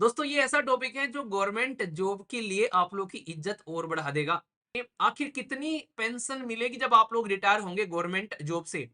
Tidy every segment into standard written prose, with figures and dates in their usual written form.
दोस्तों ये ऐसा टॉपिक है जो गवर्नमेंट जॉब के लिए आप लोग की इज्जत और बढ़ा देगा। आखिर कितनी पेंशन मिलेगी जब आप लोग रिटायर होंगे गवर्नमेंट जॉब से?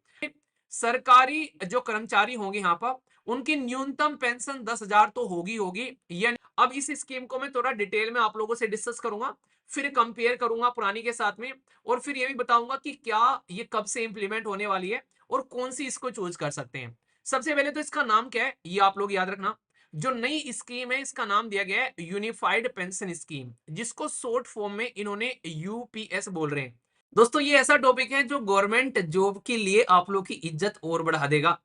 सरकारी जो कर्मचारी होंगे यहाँ पर उनकी न्यूनतम पेंशन 10,000 तो होगी यानी अब इस स्कीम को मैं थोड़ा डिटेल में आप लोगों से डिस्कस करूंगा, फिर कंपेयर करूंगा पुरानी के साथ में, और फिर ये भी बताऊंगा कि क्या ये कब से इंप्लीमेंट होने वाली है और कौन सी इसको चूज कर सकते हैं। सबसे पहले तो इसका नाम क्या है ये आप लोग याद रखना। जो नई स्कीम है इसका नाम दिया गया है यूनिफाइड पेंशन स्कीम, जिसको शॉर्ट फॉर्म में इन्होंने यूपीएस बोल रहे हैं। दोस्तों ये ऐसा टॉपिक है जो गवर्नमेंट जॉब के लिए आप लोग की इज्जत और बढ़ा देगा।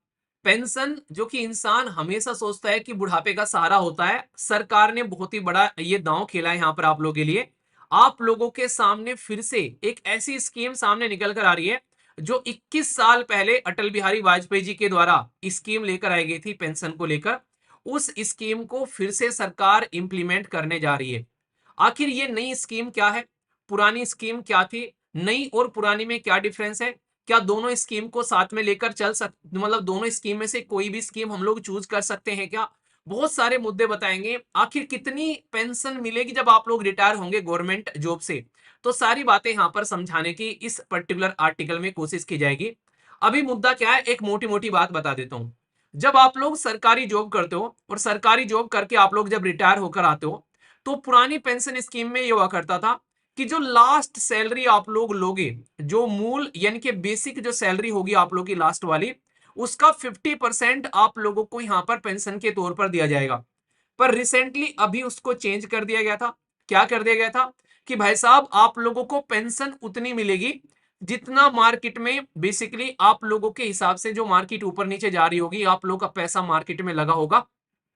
पेंशन जो कि इंसान हमेशा सोचता है कि बुढ़ापे का सहारा होता है, सरकार ने बहुत ही बड़ा ये दांव खेला है यहाँ पर आप लोगों के लिए। आप लोगों के सामने फिर से एक ऐसी स्कीम सामने निकल कर आ रही है जो 21 साल पहले अटल बिहारी वाजपेयी जी के द्वारा स्कीम लेकर आई गई थी पेंशन को लेकर। उस स्कीम को फिर से सरकार इंप्लीमेंट करने जा रही है। आखिर ये नई स्कीम क्या है, पुरानी स्कीम क्या थी, नई और पुरानी में क्या डिफरेंस है, क्या दोनों स्कीम को साथ में लेकर चल सक मतलब दोनों स्कीम में से कोई भी स्कीम हम लोग चूज कर सकते हैं क्या? बहुत सारे मुद्दे बताएंगे। आखिर कितनी पेंशन मिलेगी जब आप लोग रिटायर होंगे गवर्नमेंट जॉब से, तो सारी बातें यहाँ पर समझाने की इस पर्टिकुलर आर्टिकल में कोशिश की जाएगी। अभी मुद्दा क्या है, एक मोटी मोटी बात बता देता हूँ। जब आप लोग सरकारी जॉब करते हो और सरकारी जॉब करके आप लोग जब रिटायर होकर आते हो, तो पुरानी पेंशन स्कीम में ये हुआ करता था कि जो लास्ट सैलरी आप लोग लोगे, जो मूल यानी कि बेसिक जो सैलरी होगी आप लोग की लास्ट वाली, उसका 50% आप लोगों को यहां पर पेंशन के तौर पर दिया जाएगा। पर रिसेंटली अभी उसको चेंज कर दिया गया था। क्या कर दिया गया था कि भाई साहब आप लोगों को पेंशन उतनी मिलेगी जितना मार्केट में बेसिकली आप लोगों के हिसाब से जो मार्केट ऊपर नीचे जा रही होगी, आप लोगों का पैसा मार्केट में लगा होगा,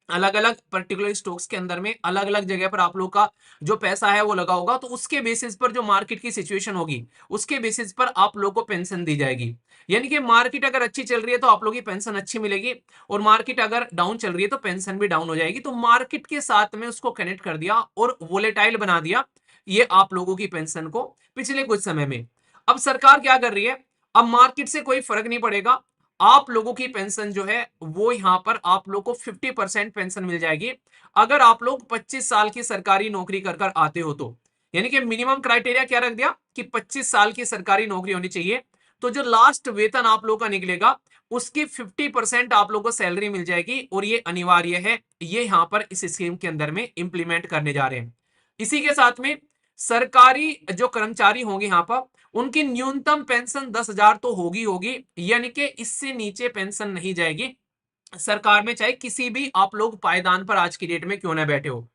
अलग अलग पर्टिकुलर स्टॉक्स के अंदर में अलग अलग जगह पर आप लोग का जो पैसा है वो लगा होगा, तो उसके बेसिस पर जो मार्केट की सिचुएशन होगी उसके बेसिस पर आप लोग को पेंशन दी जाएगी। यानी कि मार्केट अगर अच्छी चल रही है तो आप लोग की पेंशन अच्छी मिलेगी, और मार्केट अगर डाउन चल रही है तो पेंशन भी डाउन हो जाएगी। तो मार्केट के साथ में उसको कनेक्ट कर दिया और वोलेटाइल बना दिया ये आप लोगों की पेंशन को पिछले कुछ समय में। अब सरकार क्या कर रही है, अब मार्केट से कोई फर्क नहीं पड़ेगा, आप लोगों की पेंशन जो है वो यहां पर आप लोग को 50% पेंशन मिल जाएगी अगर आप लोग 25 साल की सरकारी नौकरी कर कर आते हो तो। यानी कि मिनिमम क्राइटेरिया क्या रख दिया कि 25 साल की सरकारी नौकरी होनी चाहिए। तो जो लास्ट वेतन आप लोग का निकलेगा उसकी 50% आप लोग को सैलरी मिल जाएगी, और ये अनिवार्य है, ये यहां पर इस स्कीम के अंदर में इंप्लीमेंट करने जा रहे हैं। इसी के साथ में सरकारी जो कर्मचारी होंगे यहाँ पर उनकी न्यूनतम पेंशन 10,000 तो होगी यानी कि इससे नीचे पेंशन नहीं जाएगी सरकार में, चाहे किसी भी आप लोग पायदान पर आज की डेट में क्यों ना बैठे हो।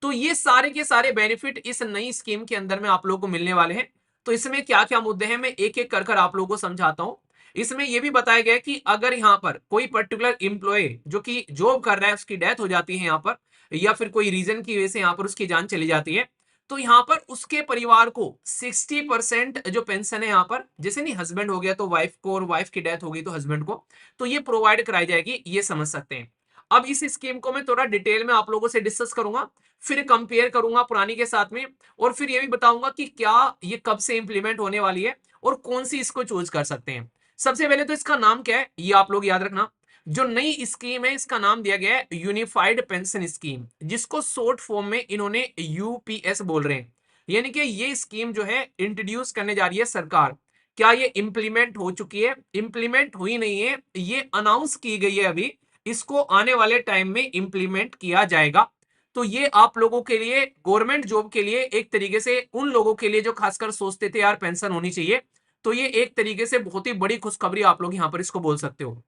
तो ये सारे के सारे बेनिफिट इस नई स्कीम के अंदर में आप लोगों को मिलने वाले हैं। तो इसमें क्या क्या मुद्दे हैं मैं एक एक कर आप लोगों को समझाता हूं। इसमें यह भी बताया गया कि अगर यहाँ पर कोई पर्टिकुलर इंप्लॉय जो कि जॉब कर रहा है उसकी डेथ हो जाती है यहाँ पर, या फिर कोई रीजन की वजह से यहाँ पर उसकी जान चली जाती है, तो यहाँ पर उसके परिवार को 60% जो पेंशन है यहाँ पर, जैसे नहीं हस्बैंड हो गया तो वाइफ को, और वाइफ की डेथ हो गई तो हस्बैंड को, तो ये प्रोवाइड कराई जाएगी, ये समझ सकते हैं। अब इस स्कीम को मैं थोड़ा डिटेल में आप लोगों से डिस्कस करूंगा, फिर कंपेयर करूंगा पुरानी के साथ में, और फिर ये भी बताऊंगा कि क्या ये कब से इंप्लीमेंट होने वाली है और कौन सी इसको चूज कर सकते हैं। सबसे पहले तो इसका नाम क्या है ये आप लोग याद रखना। जो नई स्कीम है इसका नाम दिया गया है यूनिफाइड पेंशन स्कीम, जिसको शॉर्ट फॉर्म में इन्होंने यूपीएस बोल रहे हैं। यानी कि ये स्कीम जो है इंट्रोड्यूस करने जा रही है सरकार। क्या ये इंप्लीमेंट हो चुकी है? इंप्लीमेंट हुई नहीं है, ये अनाउंस की गई है अभी, इसको आने वाले टाइम में इंप्लीमेंट किया जाएगा। तो ये आप लोगों के लिए, गवर्नमेंट जॉब के लिए, एक तरीके से उन लोगों के लिए जो खासकर सोचते थे यार पेंशन होनी चाहिए, तो ये एक तरीके से बहुत ही बड़ी खुशखबरी आप लोग यहाँ पर इसको बोल सकते हो।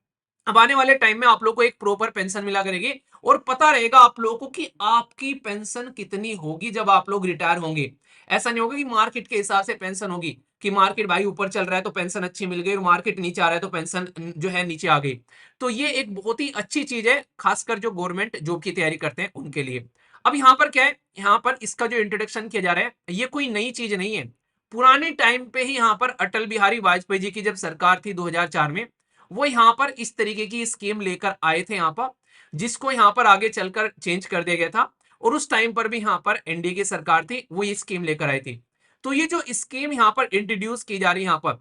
अब आने वाले टाइम में आप लोग को एक प्रॉपर पेंशन मिला करेगी, और पता रहेगा आप लोगों को कि आपकी पेंशन कितनी होगी जब आप लोग रिटायर होंगे। ऐसा नहीं होगा कि मार्केट के हिसाब से पेंशन होगी, कि मार्केट भाई ऊपर चल रहा है तो पेंशन अच्छी मिल गई और मार्केट नीचे आ रहा है तो पेंशन जो है नीचे आ गई। तो ये एक बहुत ही अच्छी चीज है, खासकर जो गवर्नमेंट जॉब की तैयारी करते हैं उनके लिए। अब यहाँ पर क्या है, यहाँ पर इसका जो इंट्रोडक्शन किया जा रहा है ये कोई नई चीज नहीं है। पुराने टाइम पे ही यहाँ पर अटल बिहारी वाजपेयी जी की जब सरकार थी 2004 में, वो यहाँ पर इस तरीके की स्कीम लेकर आए थे यहाँ पर, जिसको यहाँ पर आगे चलकर चेंज कर दिया गया था। और उस टाइम पर भी यहाँ पर एनडीए की सरकार थी, वो ये स्कीम लेकर आई थी। तो ये जो स्कीम यहाँ पर इंट्रोड्यूस की जा रही है यहाँ पर,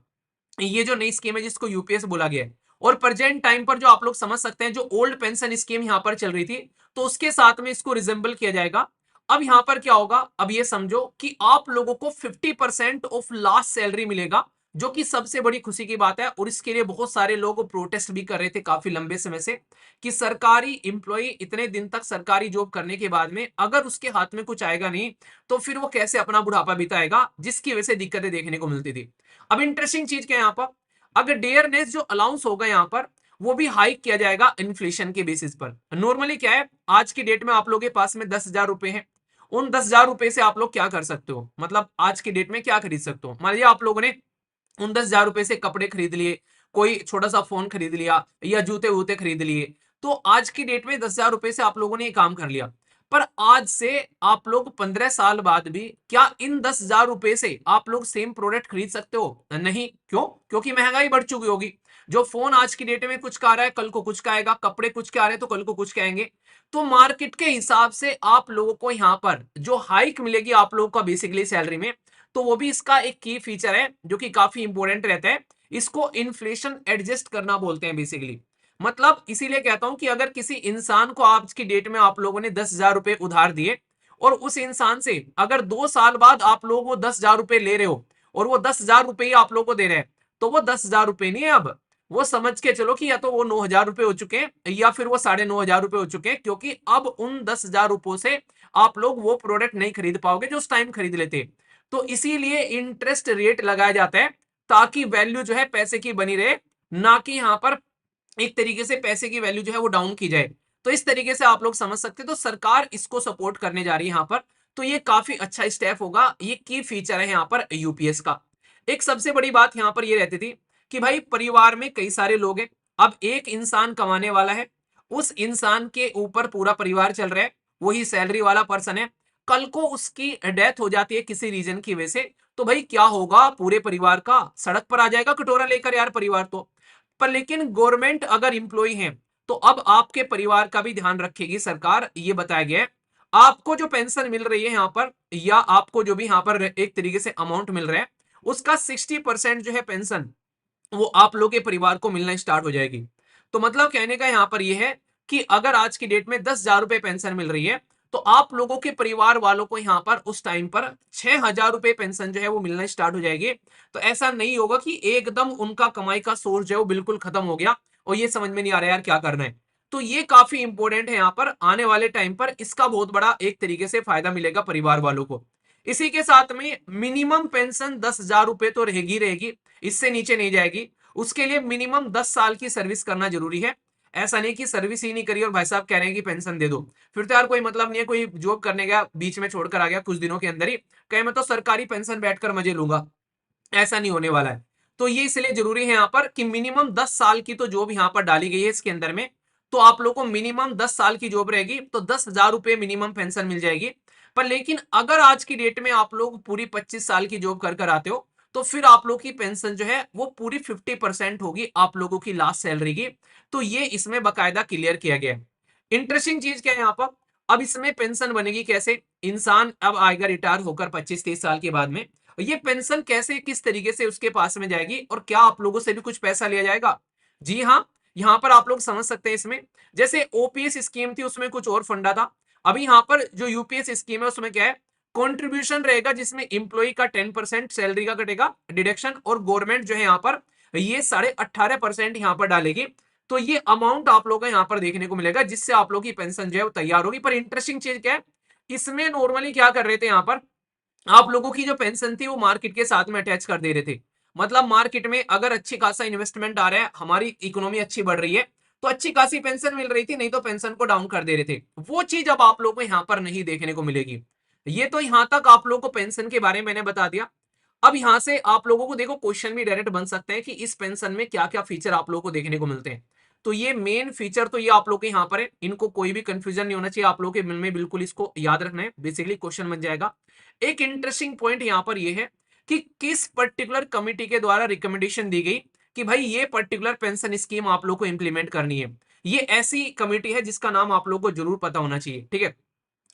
ये जो नई स्कीम है जिसको यूपीएस बोला गया है, और प्रेजेंट टाइम पर जो आप लोग समझ सकते हैं जो ओल्ड पेंशन स्कीम यहां पर चल रही थी, तो उसके साथ में इसको रिजेंबल किया जाएगा। अब यहां पर क्या होगा, अब ये समझो कि आप लोगों को 50% ऑफ लास्ट सैलरी मिलेगा, जो कि सबसे बड़ी खुशी की बात है। और इसके लिए बहुत सारे लोग प्रोटेस्ट भी कर रहे थे काफी लंबे समय से, कि सरकारी इंप्लॉई इतने दिन तक सरकारी जॉब करने के बाद में अगर उसके हाथ में कुछ आएगा नहीं, तो फिर वो कैसे अपना बुढ़ापा बिताएगा, जिसकी वजह से दिक्कतें देखने को मिलती थी। अब इंटरेस्टिंग चीज क्या है यहाँ पर, अगर डेयरनेस जो अलाउंस होगा यहाँ पर, वो भी हाइक किया जाएगा इन्फ्लेशन के बेसिस पर। नॉर्मली क्या है, आज की डेट में आप लोगों के पास में 10,000 रुपए हैं, उन 10,000 रुपए से आप लोग क्या कर सकते हो, मतलब आज की डेट में क्या खरीद सकते हो। मान लीजिए आप लोगों ने उन 10,000 रुपए से कपड़े खरीद लिए, कोई छोटा सा फोन खरीद लिया या जूते वूते खरीद लिए, तो आज की डेट में 10,000 रुपए से आप लोगों ने ये काम कर लिया। पर आज से आप लोग 15 साल बाद भी क्या इन 10,000 रुपए से आप लोग सेम प्रोडक्ट खरीद सकते हो? नहीं। क्यों? क्योंकि महंगाई बढ़ चुकी होगी। जो फोन आज की डेट में कुछ का रहा है, कल को कुछ का आएगा, कपड़े कुछ के आ रहे हैं तो कल को कुछ के आएंगे। तो मार्केट के हिसाब से आप लोगों को यहाँ पर जो हाइक मिलेगी आप लोगों का बेसिकली सैलरी में, तो वो भी इसका एक की फीचर है जो कि काफी इंपॉर्टेंट रहता है। इसको इन्फ्लेशन एडजस्ट करना बोलते हैं बेसिकली। मतलब इसीलिए कहता हूं कि अगर किसी इंसान को आज की डेट में आप लोगों ने 10,000 रुपए उधार दिए, और उस इंसान से अगर 2 साल बाद आप लोग वो 10,000 रुपए ले रहे हो, और वो 10,000 रुपए ही आप लोग को दे रहे हैं, तो वो 10,000 रुपए नहीं है। अब वो समझ के चलो कि या तो वो 9,000 रुपए हो चुके हैं या फिर वो 9,500 रुपए हो चुके हैं, क्योंकि अब उन 10,000 रुपयों से आप लोग वो प्रोडक्ट नहीं खरीद पाओगे जो उस टाइम खरीद लेते। तो इसीलिए इंटरेस्ट रेट लगाया जाता है, ताकि वैल्यू जो है पैसे की बनी रहे, ना कि यहां पर एक तरीके से पैसे की वैल्यू जो है वो डाउन की जाए। तो इस तरीके से आप लोग समझ सकते हैं, तो सरकार इसको सपोर्ट करने जा रही है यहाँ पर। तो ये काफी अच्छा स्टेप होगा, ये की फीचर है यहाँ पर यूपीएस का। एक सबसे बड़ी बात यहाँ पर ये रहती थी कि भाई परिवार में कई सारे लोग हैं, अब एक इंसान कमाने वाला है, उस इंसान के ऊपर पूरा परिवार चल रहा है, वही सैलरी वाला पर्सन है। कल को उसकी डेथ हो जाती है किसी रीजन की वजह से, तो भाई क्या होगा, पूरे परिवार का सड़क पर आ जाएगा कटोरा लेकर यार परिवार तो। पर लेकिन गवर्नमेंट अगर इंप्लॉई है, तो अब आपके परिवार का भी ध्यान रखेगी सरकार, ये बताया गया है। आपको जो पेंशन मिल रही है यहाँ पर, या आपको जो भी यहाँ पर एक तरीके से अमाउंट मिल रहा है, उसका 60% जो है पेंशन, वो आप लोग के परिवार को मिलना स्टार्ट हो जाएगी। तो मतलब कहने का यहाँ पर यह है कि अगर आज की डेट में 10,000 रुपए पेंशन मिल रही है, तो आप लोगों के परिवार वालों को यहाँ पर उस टाइम पर 6,000 रुपए पेंशन जो है वो मिलना स्टार्ट हो जाएगी। तो ऐसा नहीं होगा कि एकदम उनका कमाई का सोर्स जो है वो बिल्कुल खत्म हो गया और ये समझ में नहीं आ रहा यार क्या करना है। तो ये काफी इंपॉर्टेंट है, यहाँ पर आने वाले टाइम पर इसका बहुत बड़ा एक तरीके से फायदा मिलेगा परिवार वालों को। इसी के साथ में मिनिमम पेंशन 10,000 रुपए तो रहेगी रहेगी, इससे नीचे नहीं जाएगी। उसके लिए मिनिमम 10 साल की सर्विस करना जरूरी है। ऐसा नहीं कि सर्विस ही नहीं करी और भाई साहब कह रहे हैं कि पेंशन दे दो, फिर तो यार कोई मतलब नहीं है। कोई जॉब करने गया बीच में छोड़कर आ गया कुछ दिनों के अंदर ही, कहे मैं तो सरकारी पेंशन बैठकर मजे लूंगा, ऐसा नहीं होने वाला है। तो ये इसलिए जरूरी है यहाँ पर कि मिनिमम 10 साल की तो जॉब यहाँ पर डाली गई है इसके अंदर में। तो आप लोग को मिनिमम 10 साल की जॉब रहेगी तो 10,000 रुपए मिनिमम पेंशन मिल जाएगी। पर लेकिन अगर आज की डेट में आप लोग पूरी 25 साल की जॉब कर कर आते हो, तो फिर आप लोग की पेंशन जो है वो पूरी 50% होगी आप लोगों की लास्ट सैलरी की। तो ये इसमें बकायदा क्लियर किया गया है। इंटरेस्टिंग चीज क्या है यहाँ पर, अब इसमें पेंशन बनेगी कैसे, इंसान अब आएगा रिटायर होकर 25-30 साल के बाद में, ये पेंशन कैसे किस तरीके से उसके पास में जाएगी और क्या आप लोगों से भी कुछ पैसा लिया जाएगा? जी हाँ, यहाँ पर आप लोग समझ सकते हैं इसमें, जैसे ओपीएस स्कीम थी उसमें कुछ और फंडा था। अभी यहाँ पर जो यूपीएस स्कीम है उसमें क्या है, कॉन्ट्रीब्यूशन रहेगा जिसमें इंप्लॉई का 10% सैलरी का कटेगा डिडक्शन, और गवर्नमेंट जो है यहाँ पर ये 18.5% यहाँ पर डालेगी। तो ये अमाउंट आप लोगों को यहाँ पर देखने को मिलेगा, जिससे आप लोग की पेंशन जो है वो तैयार होगी। पर इंटरेस्टिंग चीज क्या है, इसमें नॉर्मली क्या कर रहे थे यहाँ पर, आप लोगों की जो पेंशन थी वो मार्केट के साथ में अटैच कर दे रहे थे। मतलब मार्केट में अगर अच्छी खासा इन्वेस्टमेंट आ रहा है, हमारी इकोनॉमी अच्छी बढ़ रही है, तो अच्छी खासी पेंशन मिल रही थी, नहीं तो पेंशन को डाउन कर दे रहे थे। वो चीज अब आप लोगों को यहाँ पर नहीं देखने को मिलेगी। ये तो यहाँ तक आप लोगों को पेंशन के बारे में मैंने बता दिया। अब यहाँ से आप लोगों को देखो क्वेश्चन भी डायरेक्ट बन सकते हैं कि इस पेंशन में क्या क्या फीचर आप लोगों को देखने को मिलते हैं। तो ये मेन फीचर तो ये आप लोग के यहाँ पर है, इनको कोई भी कंफ्यूजन नहीं होना चाहिए, आप लोगों के मन में बिल्कुल इसको याद रखना है, बेसिकली क्वेश्चन बन जाएगा। एक इंटरेस्टिंग पॉइंट यहाँ पर ये है कि किस पर्टिकुलर कमिटी के द्वारा रिकमेंडेशन दी गई कि भाई ये पर्टिकुलर पेंशन स्कीम आप लोग को इंप्लीमेंट करनी है। ये ऐसी कमिटी है जिसका नाम आप लोग को जरूर पता होना चाहिए, ठीक है।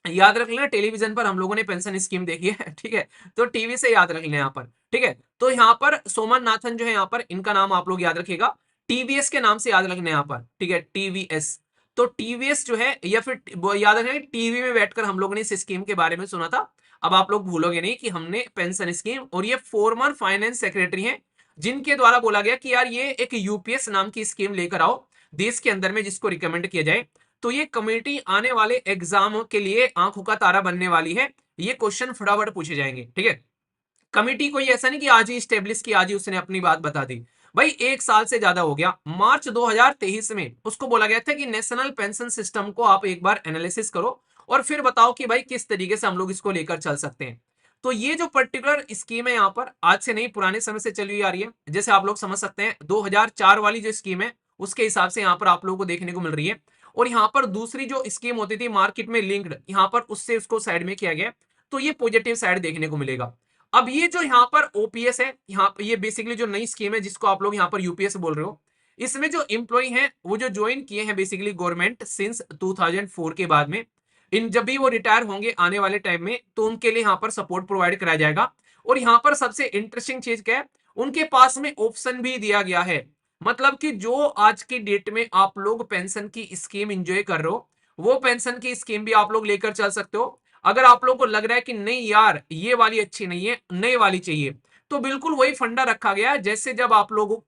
याद रख लेना, टेलीविजन पर हम लोगों ने पेंशन स्कीम देखी है, ठीक है, तो टीवी से याद रख लेना यहाँ पर, ठीक है। तो यहाँ पर सोमन नाथन जो है यहाँ पर, इनका नाम आप लोग याद रखिएगा। टीवीएस के नाम से याद रखना है यहाँ पर, ठीक है, टीवीएस। तो टीवीएस जो है, या फिर याद रखना, टीवी में बैठकर हम लोगों ने इस स्कीम के बारे में सुना था। अब आप लोग भूलोगे नहीं कि हमने पेंशन स्कीम, और ये फॉर्मर फाइनेंस सेक्रेटरी हैं जिनके द्वारा बोला गया कि यार ये एक यूपीएस नाम की स्कीम लेकर आओ देश के अंदर में, जिसको रिकमेंड किया जाए। तो ये कमेटी आने वाले एग्जाम के लिए आंखों का तारा बनने वाली है। ये क्वेश्चन फटाफट पूछे जाएंगे, ठीक है। कमिटी कोई ऐसा नहीं कि आज ही स्टेब्लिश की, आज ही उसने अपनी बात बता दी। भाई 1 साल से ज्यादा हो गया। मार्च 2023 में उसको बोला गया था कि नेशनल पेंशन सिस्टम को आप एक बार एनालिसिस करो और फिर बताओ कि भाई किस तरीके से हम लोग इसको लेकर चल सकते हैं। तो ये जो पर्टिकुलर स्कीम है यहाँ पर आज से नहीं, पुराने समय से चली आ रही है। जैसे आप लोग समझ सकते हैं 2004 वाली जो स्कीम है उसके हिसाब से यहाँ पर आप लोगों को देखने को मिल रही है। और यहाँ पर दूसरी जो स्कीम होती थी मार्केट में लिंक्ड, यहाँ पर उससे उसको साइड में किया गया। तो ये पॉजिटिव साइड देखने को मिलेगा। अब ये जो यहाँ पर ओपीएस है, यहाँ पर ये बेसिकली जो नई स्कीम है जिसको आप लोग यहाँ पर यूपीएस बोल रहे हो, इसमें जो एम्प्लॉय हैं वो जो ज्वाइन किए हैं बेसिकली गवर्नमेंट सिंस 2004 के बाद में, इन जब भी वो रिटायर होंगे आने वाले टाइम में तो उनके लिए यहाँ पर सपोर्ट प्रोवाइड कराया जाएगा। और यहाँ पर सबसे इंटरेस्टिंग चीज क्या है, उनके पास में ऑप्शन भी दिया गया है। मतलब कि जो आज की डेट में आप लोग पेंशन की स्कीम एंजॉय कर रहे हो, वो पेंशन की स्कीम भी आप लोग लेकर चल सकते हो। अगर आप लोगों को लग रहा है कि नहीं यार ये वाली अच्छी नहीं है, नई वाली चाहिए, तो बिल्कुल वही फंडा रखा गया है। जैसे जब आप लोग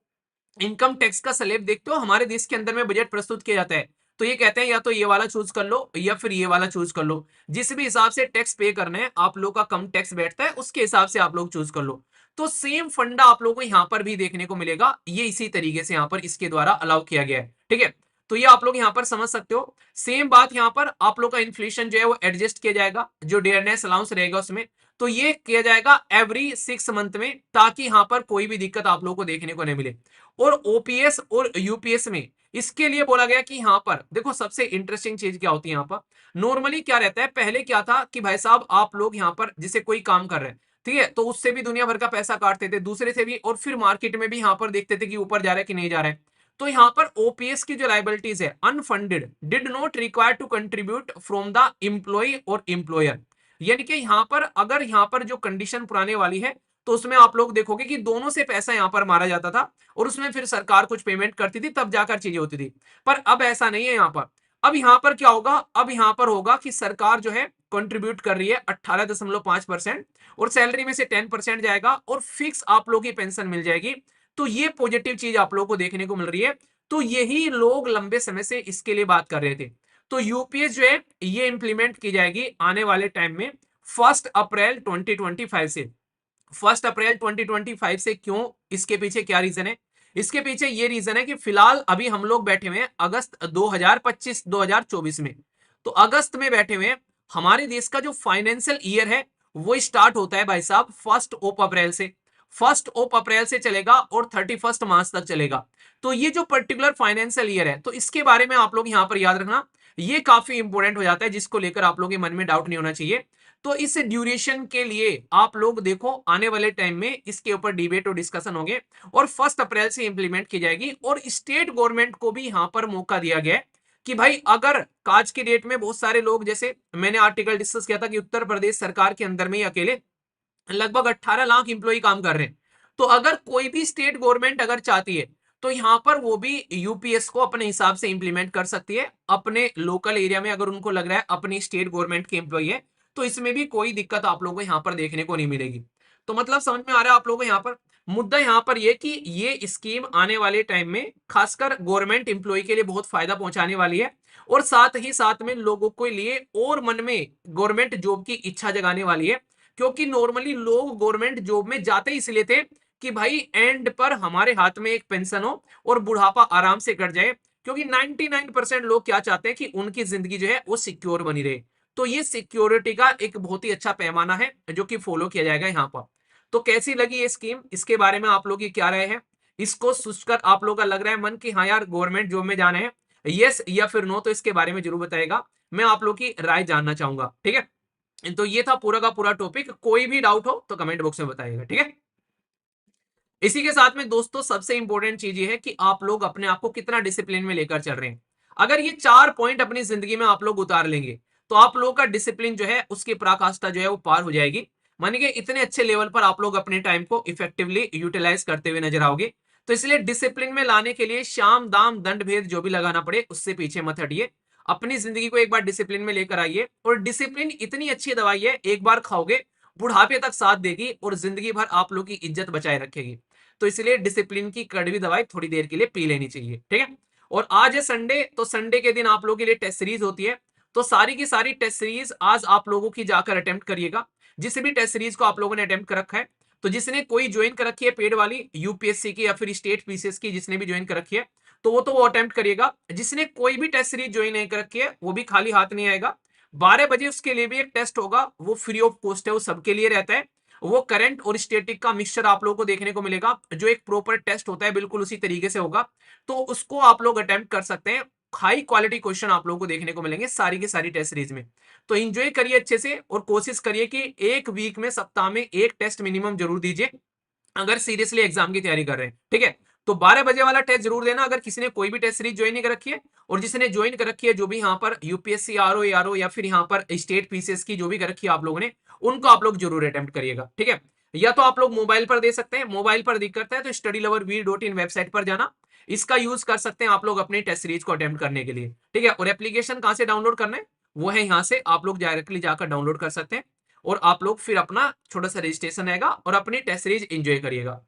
इनकम टैक्स का स्लैब देखते हो हमारे देश के अंदर में बजट प्रस्तुत किया जाता है, तो ये कहते हैं या तो ये वाला चूज कर लो या फिर ये वाला चूज कर लो। जिस भी हिसाब से टैक्स पे करना है आप लोग का कम टैक्स बैठता है उसके हिसाब से आप लोग चूज कर लो। तो सेम फंडा आप लोगों को यहाँ पर भी देखने को मिलेगा। ये इसी तरीके से यहाँ पर इसके द्वारा अलाउ किया गया है, ठीक है। तो ये आप लोग यहाँ पर समझ सकते हो। सेम बात यहाँ पर आप लोग का इन्फ्लेशन जो है वो एडजस्ट किया जाएगा, जो डेयरनेस अलाउंस रहेगा उसमें, तो ये किया जाएगा एवरी 6 मंथ में, ताकि यहाँ पर कोई भी दिक्कत आप लोगों को देखने को नहीं मिले। और ओपीएस और यूपीएस में इसके लिए बोला गया कि यहाँ पर देखो सबसे इंटरेस्टिंग चीज क्या होती है। यहाँ पर नॉर्मली क्या रहता है, पहले क्या था कि भाई साहब आप लोग यहाँ पर जैसे कोई काम कर रहे हैं, ठीक है, तो उससे भी दुनिया भर का पैसा काटते थे, दूसरे से भी, और फिर मार्केट में भी यहाँ पर देखते थे कि ऊपर जा रहा है कि नहीं जा रहा है। तो यहाँ पर ओपीएस की जो लाइबिलिटीज है unfunded did not require to contribute from the employ और एम्प्लॉयर। यानी कि यहाँ पर अगर यहाँ पर जो कंडीशन पुराने वाली है तो उसमें आप लोग देखोगे कि दोनों से पैसा यहाँ पर मारा जाता था और उसमें फिर सरकार कुछ पेमेंट करती थी तब जाकर चीजें होती थी। पर अब ऐसा नहीं है यहाँ पर। अब यहाँ पर क्या होगा, अब यहाँ पर होगा कि सरकार जो है कंट्रीब्यूट कर रही है 18.5% और सैलरी में से 10% जाएगा और फिक्स आप लोग की पेंशन मिल जाएगी। तो ये पॉजिटिव चीज आप लोगों को देखने को मिल रही है। तो यही लोग लंबे समय से इसके लिए बात कर रहे थे। तो यूपीएस जो है ये इंप्लीमेंट की जाएगी आने वाले टाइम में 1 अप्रैल 2025 से। 1 अप्रैल 2025 से क्यों, इसके पीछे क्या रीजन है? इसके पीछे ये रीजन है कि फिलहाल अभी हम लोग बैठे हुए हैं अगस्त 2025-2024 में। तो अगस्त में बैठे हुए हैं, हमारे देश का जो फाइनेंशियल ईयर है वो स्टार्ट होता है भाई साहब 1 अप्रैल से। 1 अप्रैल से चलेगा और 31 मार्च तक चलेगा। तो ये जो पर्टिकुलर फाइनेंशियल ईयर है तो इसके बारे में आप लोग यहाँ पर याद रखना, ये काफी इंपॉर्टेंट हो जाता है, जिसको लेकर आप लोगों के मन में डाउट नहीं होना चाहिए। तो इस ड्यूरेशन के लिए आप लोग देखो आने वाले टाइम में इसके ऊपर डिबेट और डिस्कशन होंगे और 1 अप्रैल से इंप्लीमेंट की जाएगी। और स्टेट गवर्नमेंट को भी यहाँ पर मौका दिया गया है कि भाई अगर आज के डेट में बहुत सारे लोग, जैसे मैंने आर्टिकल डिस्कस किया था कि उत्तर प्रदेश सरकार के अंदर में ही अकेले लगभग 18 लाख इंप्लॉय काम कर रहे हैं। तो अगर कोई भी स्टेट गवर्नमेंट अगर चाहती है तो यहां पर वो भी यूपीएस को अपने हिसाब से इंप्लीमेंट कर सकती है अपने लोकल एरिया में। अगर उनको लग रहा है अपनी स्टेट गवर्नमेंट के एम्प्लॉय है तो इसमें भी कोई दिक्कत आप लोगों को यहाँ पर देखने को नहीं मिलेगी। तो मतलब समझ में आ रहा है आप लोगों को यहाँ पर मुद्दा यहाँ पर ये कि ये स्कीम आने वाले टाइम में खासकर गवर्नमेंट एम्प्लॉय के लिए बहुत फायदा पहुंचाने वाली है और साथ ही साथ में लोगों के लिए और मन में गवर्नमेंट जॉब की इच्छा जगाने वाली है। क्योंकि नॉर्मली लोग गवर्नमेंट जॉब में जाते इसलिए थे कि भाई एंड पर हमारे हाथ में एक पेंशन हो और बुढ़ापा आराम से कट जाए। क्योंकि 99% लोग क्या चाहते हैं कि उनकी जिंदगी जो है वो सिक्योर बनी रहे। तो ये सिक्योरिटी का एक बहुत ही अच्छा पैमाना है जो कि फॉलो किया जाएगा यहाँ पर। तो कैसी लगी ये स्कीम, इसके बारे में आप लोग की क्या राय है? इसको सोचकर आप लोग का लग रहा है मन कि हाँ यार गवर्नमेंट जॉब में जाना है, यस या फिर नो? तो इसके बारे में जरूर बताएगा, मैं आप लोग की राय जानना चाहूंगा, ठीक है। तो ये था पूरा का पूरा टॉपिक। कोई भी डाउट हो तो कमेंट बॉक्स में बताइएगा, ठीक है। इसी के साथ में दोस्तों सबसे इंपॉर्टेंट चीज ये है कि आप लोग अपने आप को कितना डिसिप्लिन में लेकर चल रहे हैं। अगर ये 4 पॉइंट अपनी जिंदगी में आप लोग उतार लेंगे तो आप लोगों का डिसिप्लिन जो है उसकी पराकाष्ठा जो है वो पार हो जाएगी। मानिए इतने अच्छे लेवल पर आप लोग अपने टाइम को इफेक्टिवली यूटिलाइज करते हुए नजर आओगे। तो इसलिए डिसिप्लिन में लाने के लिए शाम दाम दंड भेद जो भी लगाना पड़े उससे पीछे मत हटिए। अपनी जिंदगी को एक बार डिसिप्लिन में लेकर आइए, और डिसिप्लिन इतनी अच्छी दवाई है, एक बार खाओगे बुढ़ापे तक साथ देगी और जिंदगी भर आप लोग की इज्जत बचाए रखेगी। तो इसलिए डिसिप्लिन की कड़वी दवाई थोड़ी देर के लिए पी लेनी चाहिए, ठीक है। और आज है संडे, तो संडे के दिन आप लोगों के लिए टेस्ट सीरीज होती है। तो सारी की सारी टेस्ट सीरीज आज आप लोगों की जाकर अटेम्प्ट करिएगा, जिस भी टेस्ट सीरीज को आप लोगों ने अटेम्प्ट कर रखा है। तो जिसने कोई ज्वाइन कर रखी है पेड वाली यूपीएससी की या फिर स्टेट पीसीएस की, जिसने भी ज्वाइन कर रखी है तो वो अटेम्प्ट करिएगा। जिसने कोई भी टेस्ट सीरीज ज्वाइन नहीं कर रखी है वो भी खाली हाथ नहीं आएगा। 12 बजे उसके लिए भी एक टेस्ट होगा, वो फ्री ऑफ कॉस्ट है, वो सबके लिए रहता है। वो करंट और स्टैटिक का मिक्सचर आप लोगों को देखने को मिलेगा, जो एक प्रॉपर टेस्ट होता है बिल्कुल उसी तरीके से होगा। तो उसको आप लोग अटेम्प्ट कर सकते हैं। हाई क्वालिटी क्वेश्चन आप लोगों को देखने को मिलेंगे सारी की सारी टेस्ट सीरीज में। तो एंजॉय करिए अच्छे से, और कोशिश करिए कि एक वीक में, सप्ताह में एक टेस्ट मिनिमम जरूर दीजिए, अगर सीरियसली एग्जाम की तैयारी कर रहे हैं, ठीक है। तो 12 बजे वाला टेस्ट जरूर देना अगर किसी ने कोई भी टेस्ट सीरीज ज्वाइन नहीं कर रखी है। और जिसने ज्वाइन कर रखी है, जो भी यहाँ पर यूपीएससी आरओ या फिर यहाँ पर स्टेट पीसीएस की जो भी कर रखी है आप लोगों ने, उनको आप लोग जरूर अटेम्प्ट करिएगा, ठीक है। या तो आप लोग मोबाइल पर दे सकते हैं, मोबाइल पर दिक्कत है तो studyloverv.in वेबसाइट पर जाना, इसका यूज कर सकते हैं आप लोग अपने टेस्ट सीरीज को अटेम्प्ट करने के लिए, ठीक है। और एप्लीकेशन कहां से डाउनलोड करना है, वो है यहाँ से आप लोग डायरेक्टली जाकर डाउनलोड कर सकते हैं। और आप लोग फिर अपना छोटा सा रजिस्ट्रेशन रहेगा और अपनी टेस्ट सीरीज एंजॉय करिएगा।